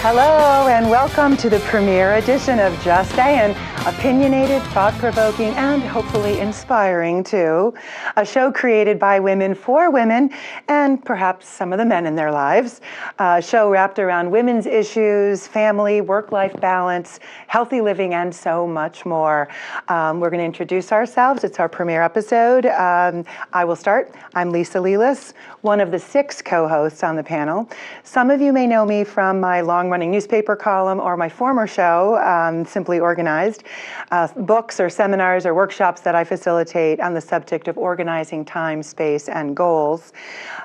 Hello and welcome to the premiere edition of Just Sayin, opinionated, thought-provoking, and hopefully inspiring too. A show created by women for women and perhaps some of the men in their lives. A show wrapped around women's issues, family, work-life balance, healthy living, and so much more. We're going to introduce ourselves. It's our premiere episode. I will start. I'm Lisa Lelis, one of the 6 co-hosts on the panel. Some of you may know me from my long-running newspaper column or my former show, Simply Organized, books or seminars or workshops that I facilitate on the subject of organizing time, space, and goals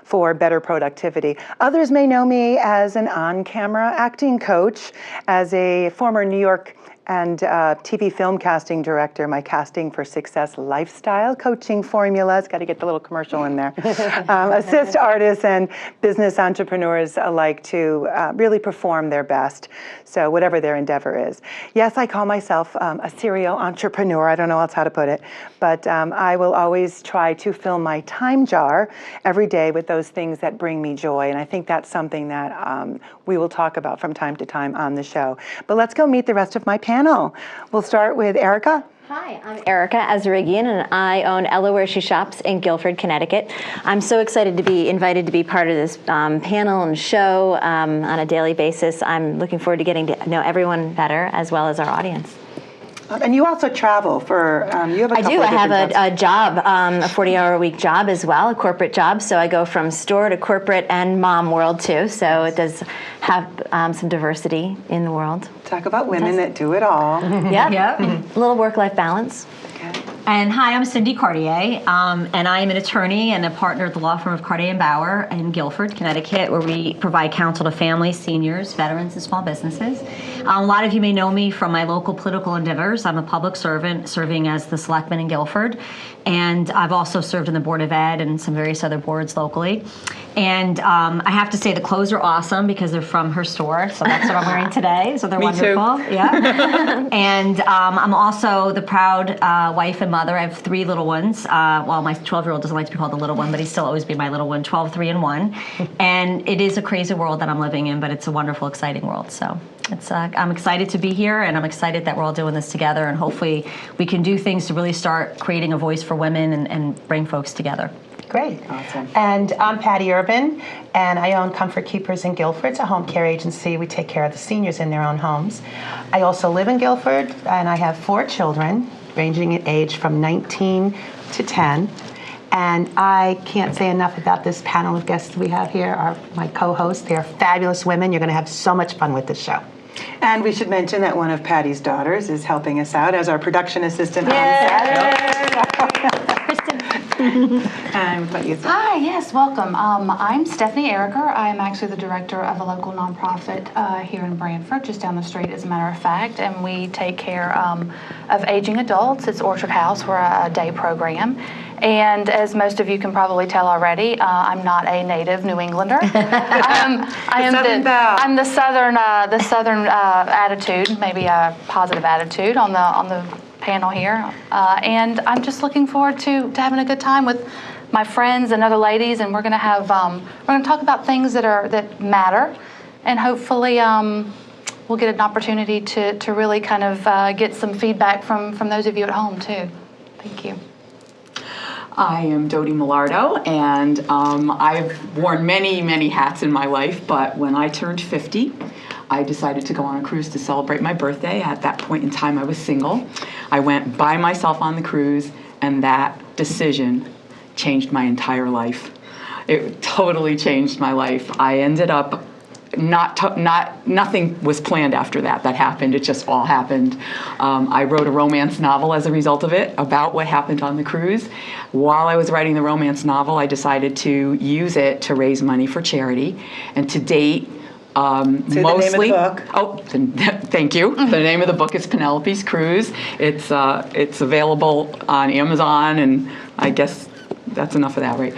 for better productivity. Others may know me as an on-camera acting coach, as a former New York and TV film casting director. My Casting for Success lifestyle coaching formulas, got to get the little commercial in there, assist artists and business entrepreneurs alike to really perform their best, so whatever their endeavor is. Yes, I call myself a serial entrepreneur. I don't know else how to put it, but I will always try to fill my time jar every day with those things that bring me joy, and I think that's something that we will talk about from time to time on the show. But let's go meet the rest of my panel. We'll start with Erica. Hi, I'm Erica Azarigian, and I own Ella Where She Shops in Guilford, Connecticut. I'm so excited to be invited to be part of this panel and show on a daily basis. I'm looking forward to getting to know everyone better, as well as our audience. And you also travel for, you have a couple of different jobs. I have a job, a 40-hour-a-week job as well, a corporate job. So I go from store to corporate and mom world too. So it does have some diversity in the world. Talk about women that do it all. Yeah. A little work-life balance. Okay. And hi, I'm Cindy Cartier, and I am an attorney and a partner at the law firm of Cartier & Bauer in Guilford, Connecticut, where we provide counsel to families, seniors, veterans, and small businesses. A lot of you may know me from my local political endeavors. I'm a public servant serving as the selectman in Guilford, and I've also served in the Board of Ed and some various other boards locally. And I have to say the clothes are awesome because they're from her store, so that's what I'm wearing today. So they're wonderful. Too. Yeah. And I'm also the proud wife and mother. I have 3 little ones. Well, my 12-year-old doesn't like to be called the little one, but he's still always be my little one, 12, 3, and 1. And it is a crazy world that I'm living in, but it's a wonderful, exciting world. So it's I'm excited to be here, and I'm excited that we're all doing this together, and hopefully we can do things to really start creating a voice for women and bring folks together. Great. Awesome. And I'm Patty Urban, and I own Comfort Keepers in Guilford. It's a home care agency. We take care of the seniors in their own homes. I also live in Guilford, and I have 4 children, ranging in age from 19 to 10. And I can't say enough about this panel of guests we have here, my co-hosts. They're fabulous women. You're going to have so much fun with this show. And we should mention that one of Patty's daughters is helping us out as our production assistant on set. And what you think? Hi, yes, welcome. I'm Stephanie Ericker. I'm actually the director of a local nonprofit here in Branford, just down the street, as a matter of fact, and we take care of aging adults. It's Orchard House. We're a day program. And as most of you can probably tell already, I'm not a native New Englander. I'm the southern attitude, maybe a positive attitude on the panel here, and I'm just looking forward to having a good time with my friends and other ladies, and we're going to have we're going to talk about things that matter, and hopefully we'll get an opportunity to really kind of get some feedback from those of you at home too. Thank you. I am Dodie Millardo, and I've worn many, many hats in my life, but when I turned 50, I decided to go on a cruise to celebrate my birthday. At that point in time, I was single. I went by myself on the cruise, and that decision changed my entire life. It totally changed my life. I ended up nothing was planned after that happened. It just all happened. I wrote a romance novel as a result of it about what happened on the cruise. While I was writing the romance novel, I decided to use it to raise money for charity. And to date, Say mostly, the name of the book. Oh, thank you. The name of the book is Penelope's Cruise. It's available on Amazon, and I guess that's enough of that, right?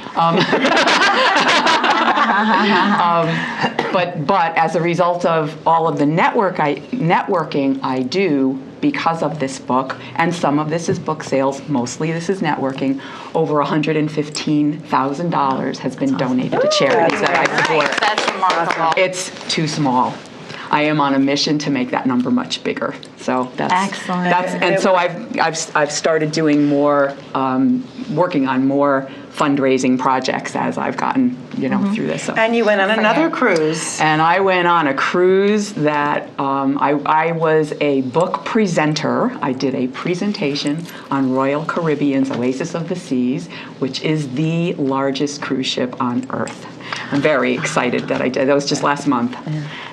But as a result of all of the networking I do because of this book, and some of this is book sales, mostly this is networking, over $115,000 has been donated to charities that I support. That's remarkable. It's too small. I am on a mission to make that number much bigger. So that's Excellent. and so I've started doing more, working on more fundraising projects as I've gotten through this. So. And you went on another cruise. And I went on a cruise that I was a book presenter. I did a presentation on Royal Caribbean's Oasis of the Seas, which is the largest cruise ship on Earth. I'm very excited that I did. That was just last month.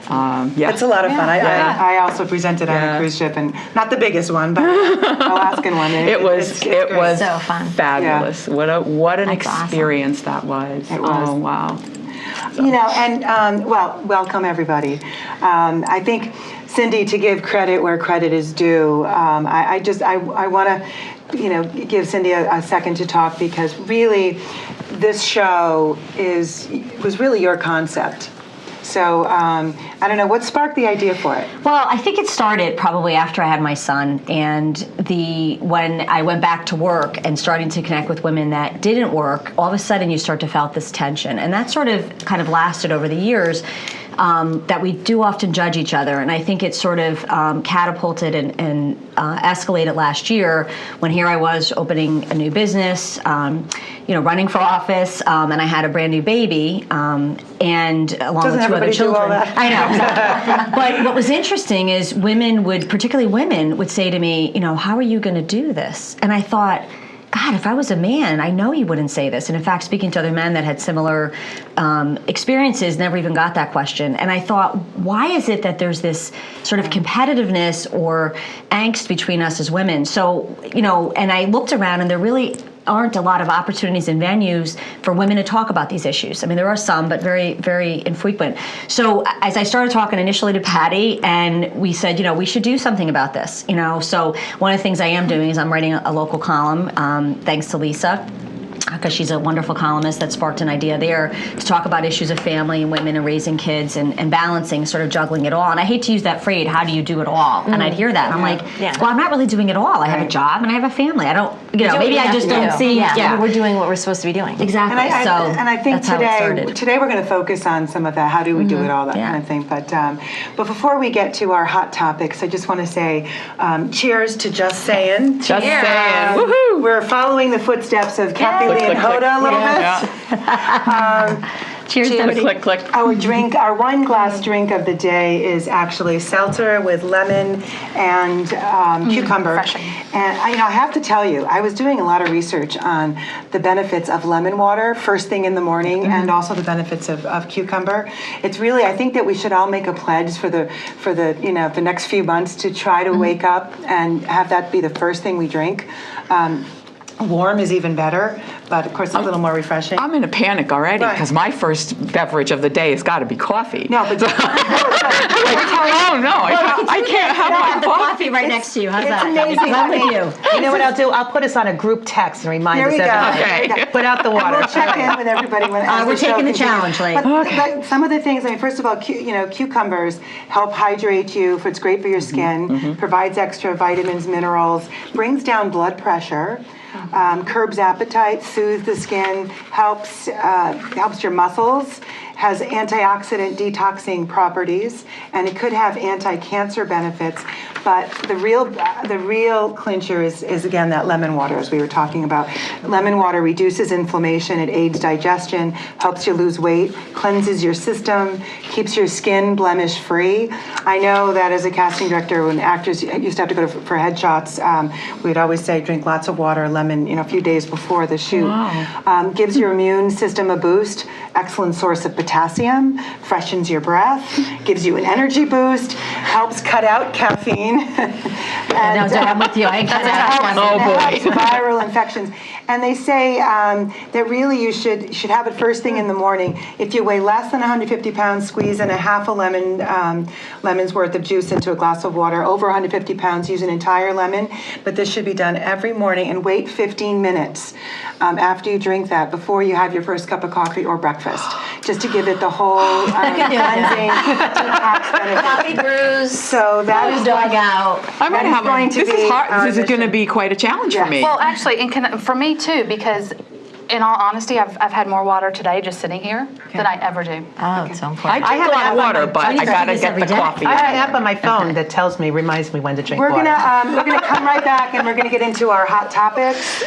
Yeah. It's a lot of fun. I also presented on a cruise ship, and not the biggest one, but Alaskan one. It was So fun. fabulous. Yeah. What an That's experience that was. It was. Oh wow. And welcome everybody. I think, Cindy, to give credit where credit is due, I want to, give Cindy a second to talk, because really, this show was really your concept. So I don't know, what sparked the idea for it? Well, I think it started probably after I had my son, and when I went back to work and starting to connect with women that didn't work, all of a sudden you start to felt this tension, and that sort of kind of lasted over the years. That we do often judge each other, and I think it sort of catapulted and escalated last year when here I was opening a new business, running for office, and I had a brand new baby, and along with two other children. I know, exactly. But what was interesting is particularly women would say to me, how are you going to do this? And I thought, God, if I was a man, I know he wouldn't say this. And in fact, speaking to other men that had similar experiences, never even got that question. And I thought, why is it that there's this sort of competitiveness or angst between us as women? So, and I looked around, and there really aren't a lot of opportunities and venues for women to talk about these issues. I mean, there are some, but very, very infrequent. So as I started talking initially to Patty, and we said, we should do something about this, So one of the things I am doing is I'm writing a local column, thanks to Lisa, because she's a wonderful columnist that sparked an idea there to talk about issues of family and women and raising kids and balancing, sort of juggling it all. And I hate to use that phrase, how do you do it all? And I'd hear that, and I'm like, well, I'm not really doing it all. I have a job and I have a family. I don't, maybe I just don't see. Yeah, we're doing what we're supposed to be doing. Exactly. And I think today we're going to focus on some of that. How do we do it all, that kind of thing. But before we get to our hot topics, I just want to say cheers to Just Sayin'. Just saying. Woohoo! We're following the footsteps of Kathy Lee and Hoda a little bit. Cheers, Click, click. Our one glass drink of the day is actually seltzer with lemon and cucumber. Refreshing. And I have to tell you, I was doing a lot of research on the benefits of lemon water first thing in the morning, and also the benefits of cucumber. It's really, I think that we should all make a pledge for the next few months to try to wake up and have that be the first thing we drink. Warm is even better, but of course it's a little more refreshing. I'm in a panic already because my first beverage of the day has got to be coffee. No, but I can't have my the coffee right next to you. How's that? amazing. I'm with you. You know what I'll do? I'll put us on a group text and remind There us we go. every day. Okay. Put out the water. We'll check in with everybody when We're taking the challenge, Lee. But some of the things, first of all, cucumbers help hydrate you. It's great for your skin. Provides extra vitamins, minerals. Brings down blood pressure. Curbs appetite, soothes the skin, helps your muscles, has antioxidant detoxing properties, and it could have anti-cancer benefits. But the real clincher is again that lemon water, as we were talking about. Lemon water reduces inflammation, it aids digestion, helps you lose weight, cleanses your system, keeps your skin blemish free. I know that as a casting director, when actors used to have to go for headshots, we'd always say drink lots of water, lemon, a few days before the shoot. Wow. Gives your immune system a boost. Excellent source of potassium. Freshens your breath. Gives you an energy boost. Helps cut out caffeine. I'm with you. I cut helps viral infections. And they say that really you should have it first thing in the morning. If you weigh less than 150 pounds, squeeze in a half a lemon's worth of juice into a glass of water. Over 150 pounds, use an entire lemon. But this should be done every morning, and wait 15 minutes after you drink that before you have your first cup of coffee or breakfast, just to give it the whole cleansing detox benefit. Coffee brews. So that is dog out. I'm going to have this is hard. This is going to be quite a challenge for me. Well, actually, for me too, because in all honesty, I've had more water today just sitting here than I ever do. Oh, it's so important. I drink a lot of water, but I gotta get the coffee. I have an app on my phone that reminds me when to drink We're water. gonna come right back, and we're gonna get into our hot topics.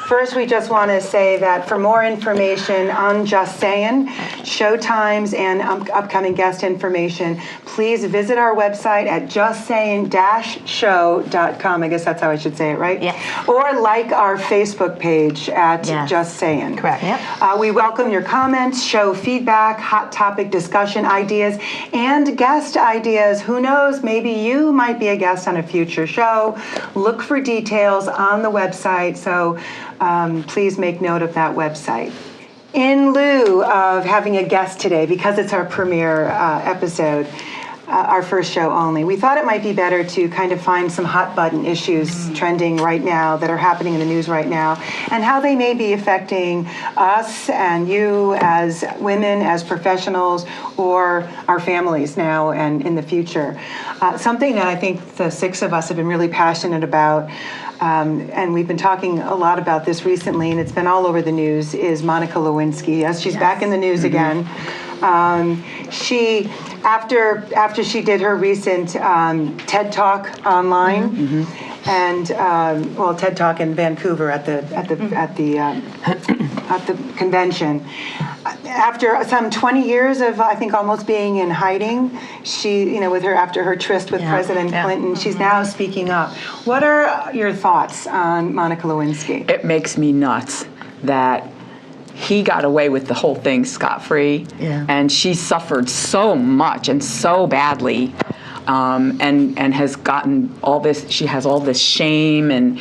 First, we just want to say that for more information on Just Sayin, show times and upcoming guest information, please visit our website at justsayin-show.com. I guess that's how I should say it, right? Yeah. Or like our Facebook page at Yes. Just Sayin. Correct. Yep. We welcome your comments, show feedback, hot topic discussion ideas, and guest ideas. Who knows, maybe you might be a guest on a future show. Look for details on the website, so please make note of that website. In lieu of having a guest today, because it's our premiere episode, our first show only, we thought it might be better to kind of find some hot button issues trending right now that are happening in the news right now, and how they may be affecting us and you as women, as professionals, or our families now and in the future. Something that I think the six of us have been really passionate about, and we've been talking a lot about this recently, and it's been all over the news, is Monica Lewinsky. Yes, she's back in the news again. She, after she did her recent TED Talk online, and TED Talk in Vancouver at the convention. After some 20 years of, I think, almost being in hiding, she, after her tryst with President Clinton, she's now speaking up. What are your thoughts on Monica Lewinsky? It makes me nuts that he got away with the whole thing scot-free, and she suffered so much and so badly, and has gotten all this. She has all this shame and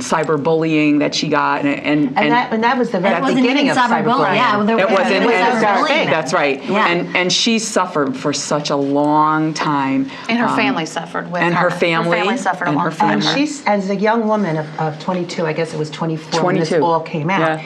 cyberbullying that she got, and that was the very wasn't beginning even of cyberbullying. cyberbullying. Yeah, it wasn't. cyberbullying. That's right. Yeah. And she suffered for such a long time. And her family suffered with and her. her family. Her family suffered and along her with family. her. And she's, as a young woman of 22, I guess it was 24 when this 22. all came out,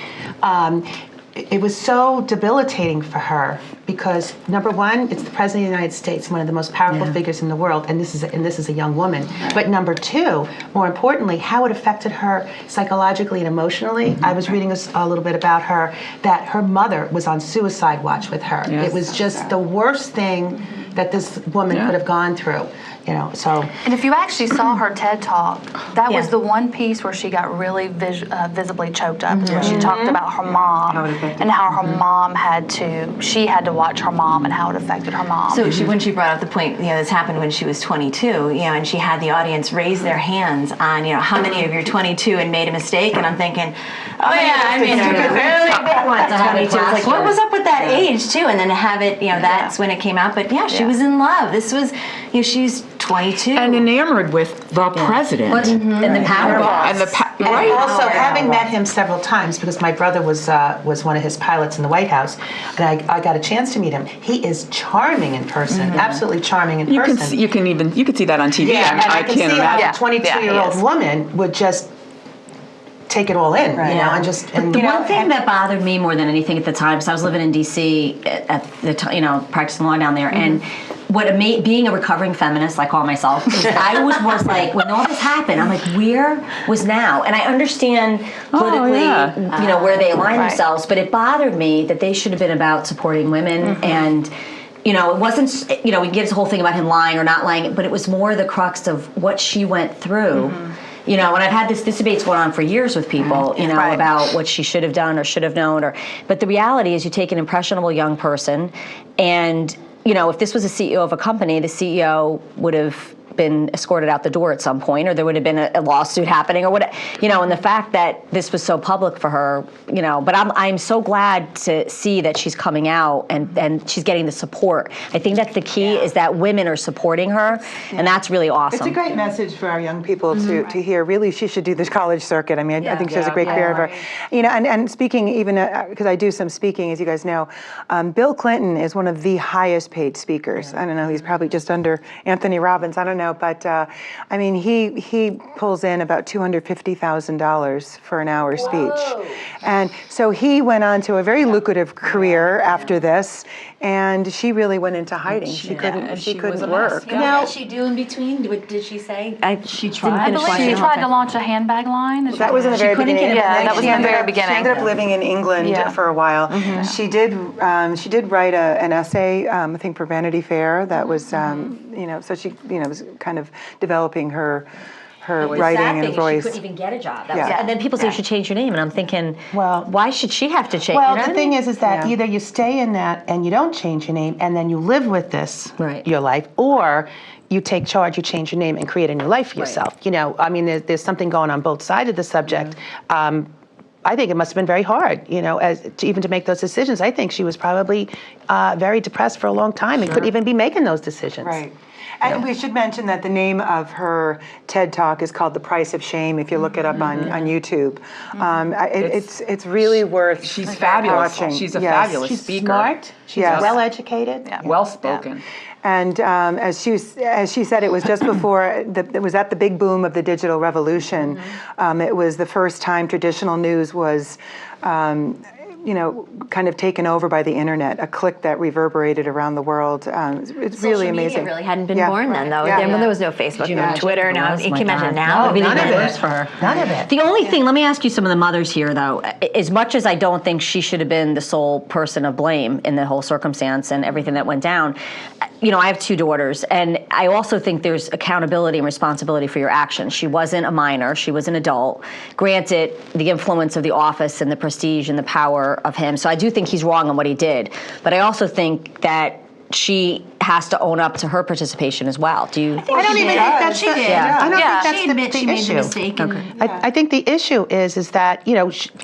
it was so debilitating for her because, number one, it's the President of the United States, one of the most powerful figures in the world, and this is a young woman. Right. But number two, more importantly, how it affected her psychologically and emotionally. I was reading a little bit about her, that her mother was on suicide watch with her. Yes. It was just the worst thing that this woman could have gone through. So. And if you actually saw her TED Talk, that was the one piece where she got really visibly choked up. Where she talked about her mom and how her mom had to watch her mom and how it affected her mom. So when she brought up the point, this happened when she was 22, and she had the audience raise their hands on, how many of you are 22 and made a mistake, and I'm thinking, oh yeah, I mean, really big ones. 22. It's like, what was up with that age too? And then to have it, that's when it came out. But she was in love. This was, she's 22 and enamored with the president and the power boss. And also, having met him several times, because my brother was one of his pilots in the White House, and I got a chance to meet him. He is charming in person, absolutely charming in person. You can see that on TV. Yeah, and I can can't see imagine. how a 22-year-old woman would just take it all in, and just. And, The one thing that bothered me more than anything at the time, so I was living in D.C. at the time, practicing law down there, and being a recovering feminist, I call myself, is I was like, when all this happened, I'm like, where was now? And I understand politically, where they align themselves, but it bothered me that they should have been about supporting women and. It wasn't, we can get this whole thing about him lying or not lying, but it was more the crux of what she went through. And I've had this debate's going on for years with people, about what she should have done or should have known. But the reality is you take an impressionable young person and, if this was a CEO of a company, the CEO would have been escorted out the door at some point, or there would have been a lawsuit happening, or what, and the fact that this was so public for her, but I'm so glad to see that she's coming out and she's getting the support. I think that's the key is that women are supporting her, and that's really awesome. It's a great message for our young people to hear. Really, she should do this college circuit. I mean, I think she has a great career of her. And speaking, even because I do some speaking, as you guys know, Bill Clinton is one of the highest paid speakers. I don't know, he's probably just under Anthony Robbins. I don't know. but I mean, he pulls in about $250,000 for an hour speech. And so he went on to a very lucrative career after this, and she really went into hiding. She couldn't work. What did she do in between? What did she say? She I believe she tried to launch a handbag line. That was in the very beginning. Yeah, that was in the very She beginning. ended up living in England for a while. She did write an essay, I think, for Vanity Fair. That was, so she, was kind of developing her writing and voice. She couldn't even get a job. Yeah. And then people say you should change your name, and I'm thinking, well, why should she have to change? Well, you know the what I thing mean? is that either you stay in that and you don't change your name, and then you live with this your life, or you take charge, you change your name, and create a new life for yourself. I mean, there's something going on both sides of the subject. I think it must have been very hard, even to make those decisions. I think she was probably very depressed for a long time and couldn't even be making those decisions. Right. And we should mention that the name of her TED Talk is called The Price of Shame, if you look it up on YouTube. It's really worth She's fabulous. watching. She's a fabulous speaker. She's smart. She's well-educated. Well-spoken. And as she said, it was just before, it was at the big boom of the digital revolution. It was the first time traditional news was kind of taken over by the internet, a click that reverberated around the world. It's really amazing. Social media really hadn't been born then, though. Yeah. There was no Facebook, no Twitter, no. You can imagine now. It'd be none of even it. worse for her. None of it. The only thing, let me ask you some of the mothers here, though. As much as I don't think she should have been the sole person of blame in the whole circumstance and everything that went down, I have 2 daughters, and I also think there's accountability and responsibility for your actions. She wasn't a minor, she was an adult. Granted, the influence of the office and the prestige and the power of him, so I do think he's wrong on what he did. But I also think that she has to own up to her participation as well. Do you? I don't even think that's She did. I don't Yeah. think She that's admits the she made the issue. mistake. and- I think the issue is that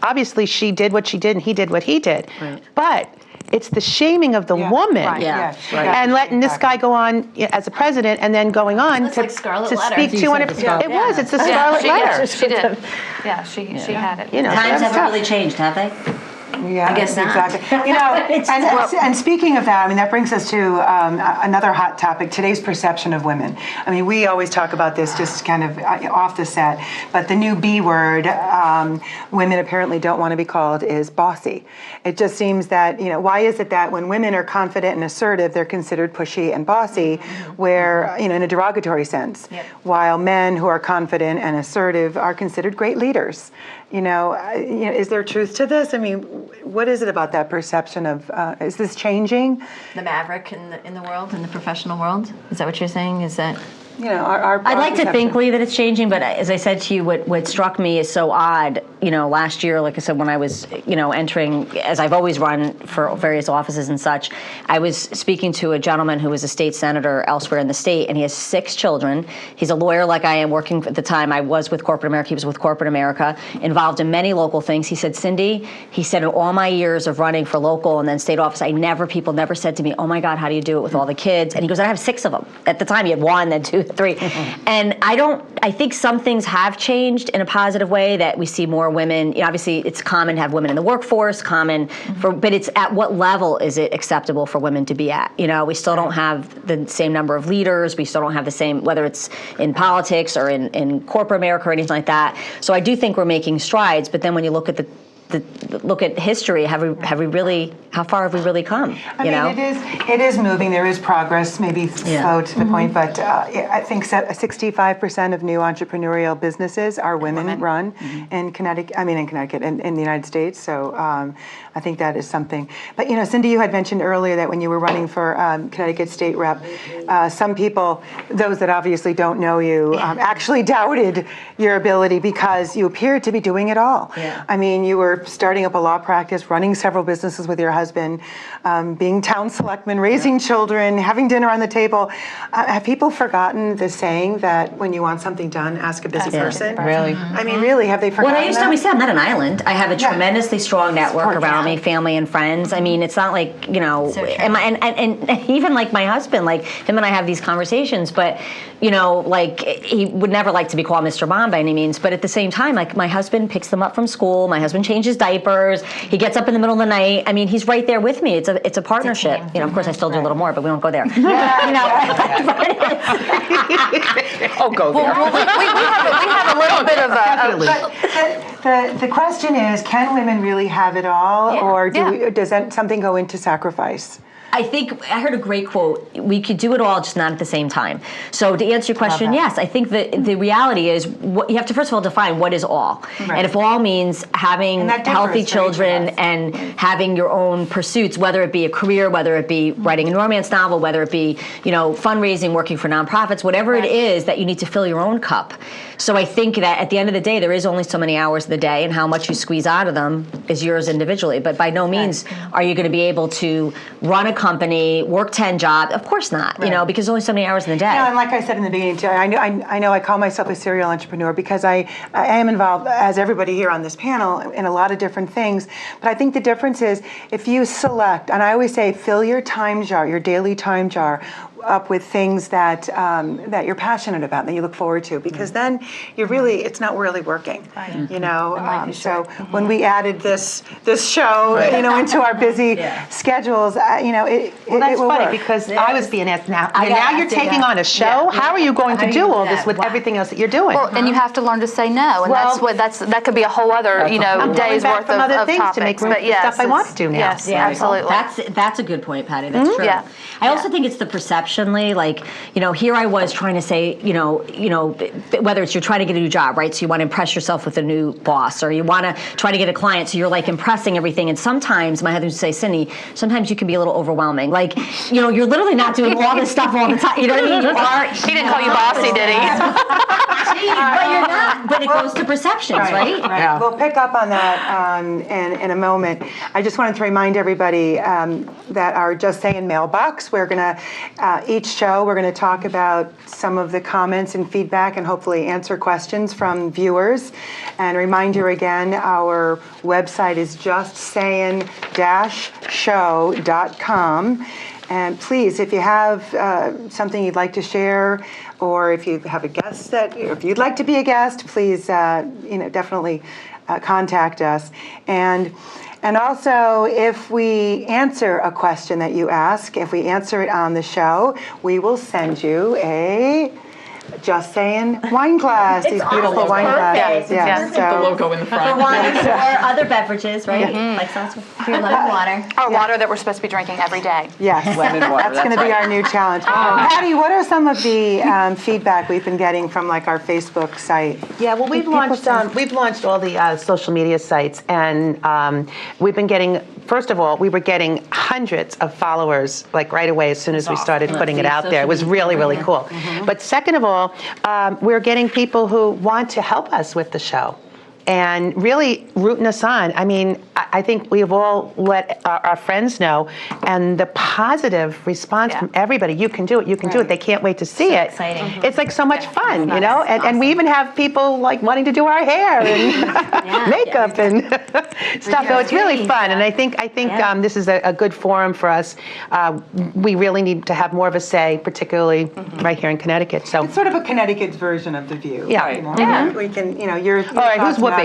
obviously she did what she did and he did what he did, but it's the shaming of the woman, Right. Yeah. and letting this guy go on as a president, and then going on It's to, like Scarlet to Letter. speak You 200. said the Scarlet- It was. It's the Yeah, Scarlet Letter. She did. Yeah, she had it. Times that's haven't tough. really changed, have they? Yeah, I guess not. exactly. And speaking of that, I mean, that brings us to another hot topic: today's perception of women. I mean, we always talk about this just kind of off the set, but the new B word women apparently don't want to be called is bossy. It just seems that why is it that when women are confident and assertive, they're considered pushy and bossy, where in a derogatory sense, while men who are confident and assertive are considered great leaders. Is there truth to this? I mean, what is it about that perception of, is this changing? The maverick in the world, in the professional world? Is that what you're saying? Is that... I'd like to think, Lee, that it's changing, but as I said to you, what struck me is so odd. Last year, like I said, when I was, entering, as I've always run for various offices and such, I was speaking to a gentleman who was a state senator elsewhere in the state, and he has 6 children. He's a lawyer like I am, working at the time I was with corporate America. He was with corporate America, involved in many local things. He said, Cindy, he said, in all my years of running for local and then state office, people never said to me, oh my God, how do you do it with all the kids? And he goes, I have 6 of them. At the time, he had 1, then 2, 3. And I think some things have changed in a positive way, that we see more women. Obviously, it's common to have women in the workforce, but it's at what level is it acceptable for women to be at? We still don't have the same number of leaders. We still don't have the same, whether it's in politics or in corporate America or anything like that. So I do think we're making strides, but then when you look at look at history, how far have we really come? I mean, it is moving. There is progress, maybe slow to the point, but I think 65% of new entrepreneurial businesses are women run in Connecticut. In the United States. So I think that is something. But Cindy, you had mentioned earlier that when you were running for Connecticut State Rep, some people, those that obviously don't know you, actually doubted your ability because you appeared to be doing it all. Yeah. I mean, you were starting up a law practice, running several businesses with your husband, being town selectman, raising children, having dinner on the table. Have people forgotten the saying that when you want something done, ask a busy person? Really? I mean, really, have they forgotten Well, I used to that? always say I'm not an island. I have a tremendously strong network around me, family and friends. I mean, it's not like, and even like my husband, like him and I have these conversations, but, like he would never like to be called Mr. Mom by any means. But at the same time, like my husband picks them up from school. My husband changes changes diapers. He gets up in the middle of the night. I mean, he's right there with me. It's a partnership. You know, of course, I still do a little more, but we won't go there. You know, Oh, go there. We have a little bit of The question is, can women really have it all, or does that something go into sacrifice? I think I heard a great quote. We could do it all, just not at the same time. So to answer your question, yes, I think that the reality is you have to first of all define what is all. Right. And if all means having healthy children and having your own pursuits, whether it be a career, whether it be writing a romance novel, whether it be fundraising, working for nonprofits, whatever it is that you need to fill your own cup. So I think that at the end of the day, there is only so many hours of the day, and how much you squeeze out of them is yours individually. But by no means are you going to be able to run a company, work 10 jobs. Of course not, because there's only so many hours in the day. And like I said in the beginning, too, I know I call myself a serial entrepreneur because I am involved, as everybody here on this panel, in a lot of different things. But I think the difference is if you select, and I always say, fill your time jar, your daily time jar, up with things that that you're passionate about, that you look forward to, because then it's not really working, So when we added this show, into our busy schedules, that's it will funny work. because I was being asked now you're taking on a show. How are you going to do all this with everything else that you're doing? Well, and you have to learn to say no, and that could be a whole other I'm days back worth from other of things topics. to make room But for the stuff I want to do now. Yes, absolutely. That's a good point, Patty. That's true. Yeah. I also think it's the perceptionally, here I was trying to say, whether it's you're trying to get a new job, right? So you want to impress yourself with a new boss, or you want to try to get a client, so you're impressing everything. And sometimes, my husband would say, Cindy, sometimes you can be a little overwhelming. You're literally not doing all this stuff all the time. You know what I mean? You are. He didn't call you bossy, did he? But you're not. But it goes to perceptions, right? Yeah. We'll pick up on that in a moment. I just wanted to remind everybody that our Just Sayin mailbox, we're going to, each show, we're going to talk about some of the comments and feedback and hopefully answer questions from viewers. And remind you again, our website is justsayin-show.com. And please, if you have something you'd like to share, or if you have a guest if you'd like to be a guest, please, definitely contact us. And also, if we answer a question that you ask, if we answer it on the show, we will send you a Just Sayin wine glass. These beautiful wine glasses. Yes. The logo in the front. For wine or other beverages, right? Like seltzer, lemon water. Our water that we're supposed to be drinking every day. Yes, Lemon water, that's going to be our new challenge. Patty, what are some of the feedback we've been getting from our Facebook site? Yeah, well, we've launched all the social media sites, and we've been getting. First of all, we were getting hundreds of followers right away as soon as we started putting it out there. It was really, really cool. But second of all, we're getting people who want to help us with the show and really rooting us on. I mean, I think we've all let our friends know, and the positive response from everybody, you can do it, you can do it. They can't wait to see it. Exciting. It's so much fun, and we even have people wanting to do our hair and makeup and stuff. So it's really fun, and I think this is a good forum for us. We really need to have more of a say, particularly right here in Connecticut. So it's sort of a Connecticut version of The View. Yeah. We can, you're all right, who's Whoopi?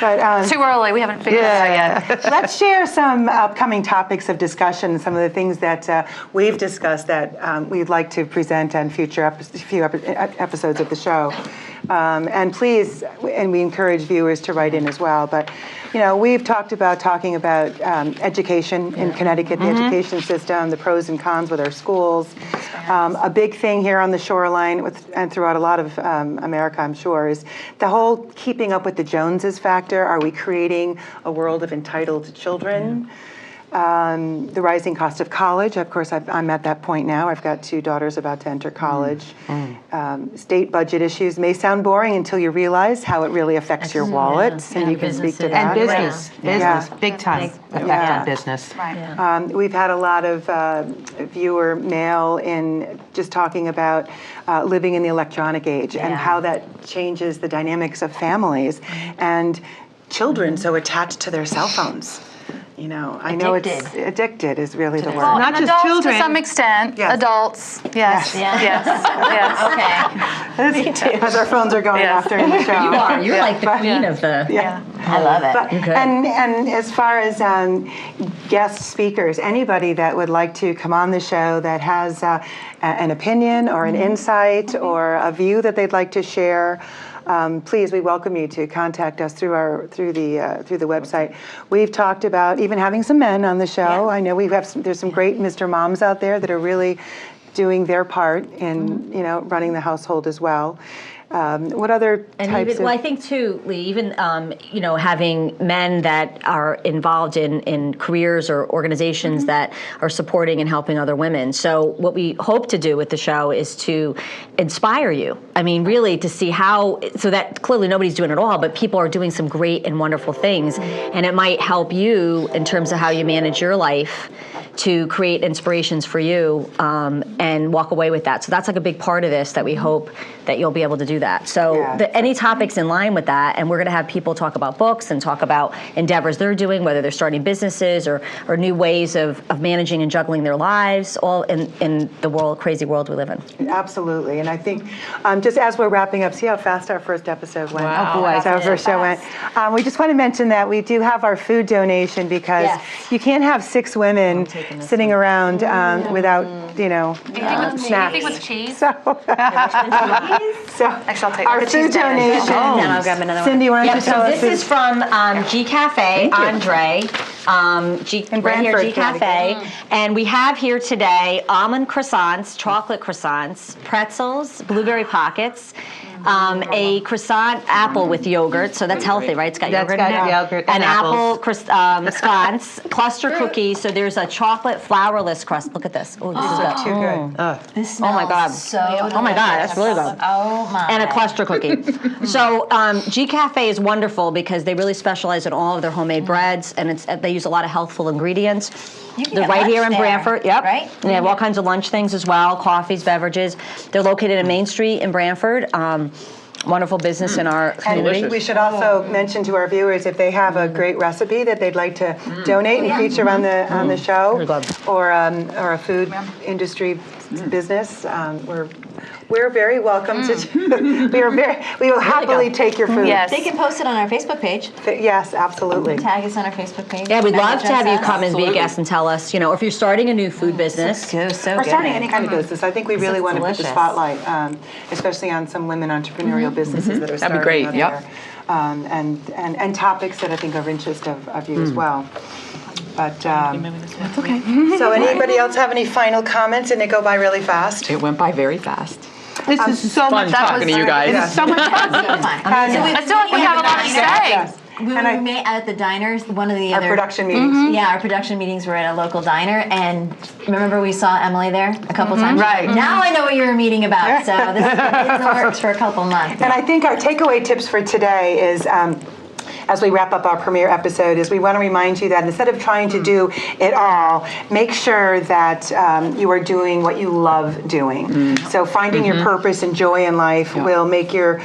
But Too early. We haven't figured it out yet. let's share some upcoming topics of discussion, some of the things that we've discussed that we'd like to present on future episodes of the show. And please, and we encourage viewers to write in as well, but we've talking about education in Connecticut, the education system, the pros and cons with our schools. A big thing here on the shoreline and throughout a lot of America, I'm sure, is the whole keeping up with the Joneses factor. Are we creating a world of entitled children? The rising cost of college. Of course, I'm at that point now. I've got 2 daughters about to enter college. State budget issues may sound boring until you realize how it really affects your wallet, and you can speak to that. And business, big time effect on business. Right. We've had a lot of viewer mail in just talking about living in the electronic age and how that changes the dynamics of families and children so attached to their cell phones. I know it's addicted is really the word. Well, Not just adults children. to some extent. Yes. Adults. Yes. Yes. Okay. As our phones are going after in the show. You're like the queen of the. Yeah. I love it. But, and as far as guest speakers, anybody that would like to come on the show that has an opinion or an insight or a view that they'd like to share, please, we welcome you to contact us through the website. We've talked about even having some men on the show. I know there's some great Mr. Moms out there that are really doing their part in running the household as well. What other types of... Well, I think too, Lee, even having men that are involved in careers or organizations that are supporting and helping other women. So what we hope to do with the show is to inspire you. I mean, really to see how, so that clearly nobody's doing it all, but people are doing some great and wonderful things. And it might help you in terms of how you manage your life to create inspirations for you and walk away with that. So that's like a big part of this that we hope that you'll be able to do that. So any topics in line with that, and we're going to have people talk about books and talk about endeavors they're doing, whether they're starting businesses or new ways of managing and juggling their lives, all in the crazy world we live in. Absolutely. And I think just as we're wrapping up, see how fast our first episode went. Wow. Oh boy, our first show went. We just want to mention that we do have our food donation because you can't have 6 women sitting around without, snacks. Anything with cheese? So Actually, I'll take our food donation. Then I'll grab another one. Cindy, why don't you tell us? This is from G Cafe, Andre. Right here, G Cafe. And we have here today almond croissants, chocolate croissants, pretzels, blueberry pockets, a croissant apple with yogurt, so that's healthy, right? It's got yogurt in it. Yogurt An and apple scones, cluster cookie, so there's a chocolate flourless crust. Look at this. Oh, this is good. Too good. This smells my God. so Oh my God, that's really good. Oh my. And a cluster cookie. So G Cafe is wonderful because they really specialize in all of their homemade breads, and they use a lot of healthful ingredients. They're right here in Brantford. Yep. Right? And they have all kinds of lunch things as well, coffees, beverages. They're located in Main Street in Brantford. Wonderful business in our community. And we should also mention to our viewers if they have a great recipe that they'd like to donate and feature on the show, or a food industry business. We're very welcome to. We will happily take your food. Yes. They can post it on our Facebook page. Yes, absolutely. Tag us on our Facebook page. Yeah, we'd love to have you Message us. come and be a guest and tell us, if you're starting a new food business. So Or good. starting any kind of business. I think we really is want to put the delicious. spotlight, especially on some women entrepreneurial businesses that are starting That'd be great, out yep. there. And topics that I think are of interest of you as well. But That's okay. so anybody else have any final comments? And they go by really fast. It went by very fast. This is so Fun much talking to you guys. so much fun. So fun. I feel like we have a lot to say. Yes. We And I- were at the diners, one of the Our other production meetings. Yeah, our production meetings were at a local diner, and remember we saw Emily there a couple times. Right. Now I know what you were meeting about. So this has been in the works for a couple months. And I think our takeaway tips for today is, as we wrap up our premiere episode, is we want to remind you that instead of trying to do it all, make sure that you are doing what you love doing. So finding your purpose and joy in life will make your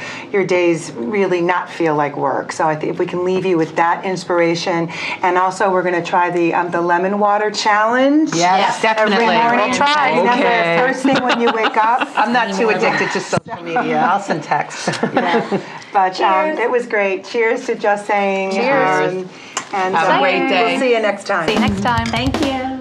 days really not feel like work. So I think if we can leave you with that inspiration, and also we're going to try the lemon water challenge. Yes, definitely. Every morning. We'll try. Remember, Okay. first thing when you wake up. I'm not too addicted to social media. I'll send text. But it was great. Cheers to Just Saying. Cheers. And Have a great day. We'll see you next time. See you next time. Thank you.